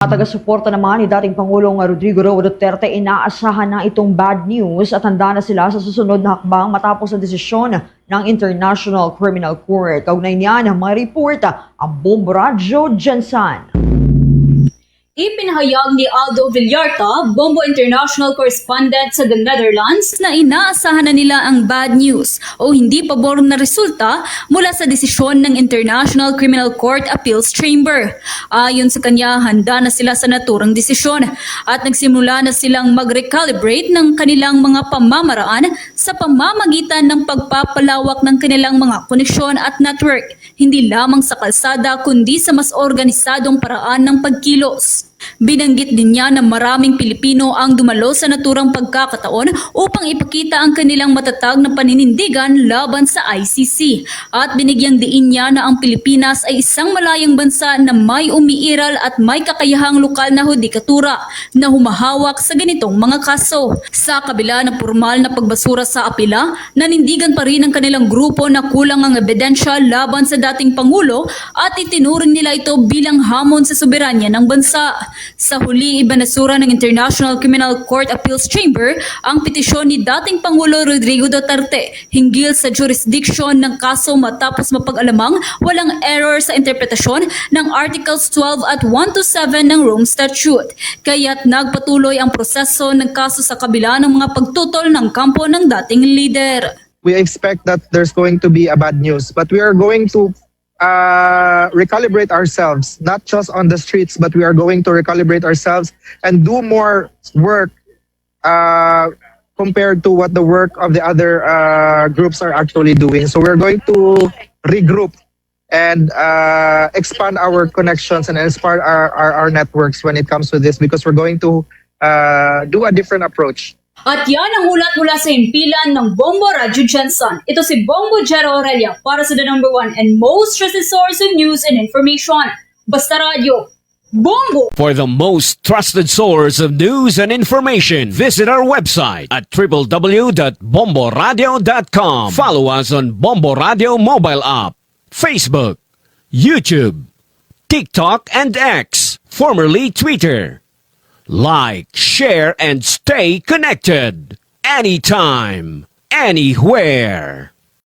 Taga-suporta naman ni dating Pangulong Rodrigo Roa Duterte, inaasahan na itong bad news at handa na sila sa susunod na hakbang matapos ang desisyon ng International Criminal Court. Kaugnay niyan, may report ang Bombo Radyo Jansan. Ipinahayag ni Aldo Villarta, Bombo International Correspondent sa the Netherlands, na inaasahan na nila ang bad news o hindi pabor na resulta mula sa desisyon ng International Criminal Court Appeals Chamber. Ayon sa kanya, handa na sila sa naturang desisyon at nagsimula na silang mag-recalibrate ng kanilang mga pamamaraan sa pamamagitan ng pagpapalawak ng kanilang mga koneksyon at network, hindi lamang sa kalsada kundi sa mas organisadong paraan ng pagkilos. Binanggit din niya na maraming Pilipino ang dumalo sa naturang pagkakataon upang ipakita ang kanilang matatag na paninindigan laban sa ICC. At binigyang diin niya na ang Pilipinas ay isang malayang bansa na may umiiral at may kakayahang lokal na hudikatura na humahawak sa ganitong mga kaso. Sa kabila ng formal na pagbasura sa apela, nanindigan pa rin ang kanilang grupo na kulang ang ebidensya laban sa dating Pangulo at itinuring nila ito bilang hamon sa soberanya ng bansa. Sa huli, ibanasura ng International Criminal Court Appeals Chamber ang petisyon ni dating Pangulo Rodrigo Duterte hinggil sa jurisdiction ng kaso matapos mapag-alamang walang error sa interpretasyon ng Articles 12 at 127 ng Rome Statute. Kaya't nagpatuloy ang proseso ng kaso sa kabila ng mga pagtutol ng kampo ng dating leader. We expect that there's going to be a bad news, but we are going to recalibrate ourselves, not just on the streets, but we are going to recalibrate ourselves and do more work compared to what the work of the other groups are actually doing. So we're going to regroup and expand our connections and expand our networks when it comes to this, because we're going to do a different approach. At yan ang hulat mula sa himpilan ng Bombo Radyo Jansan. Ito si Bombo Jero Aurelia para sa the number one and most trusted source of news and information. Basta Radio, Bombo! For the most trusted source of news and information, visit our website at www.bomboradio.com. Follow us on Bombo Radio mobile app, Facebook, YouTube, TikTok, and X, formerly Twitter. Like, share, and stay connected. Anytime, anywhere.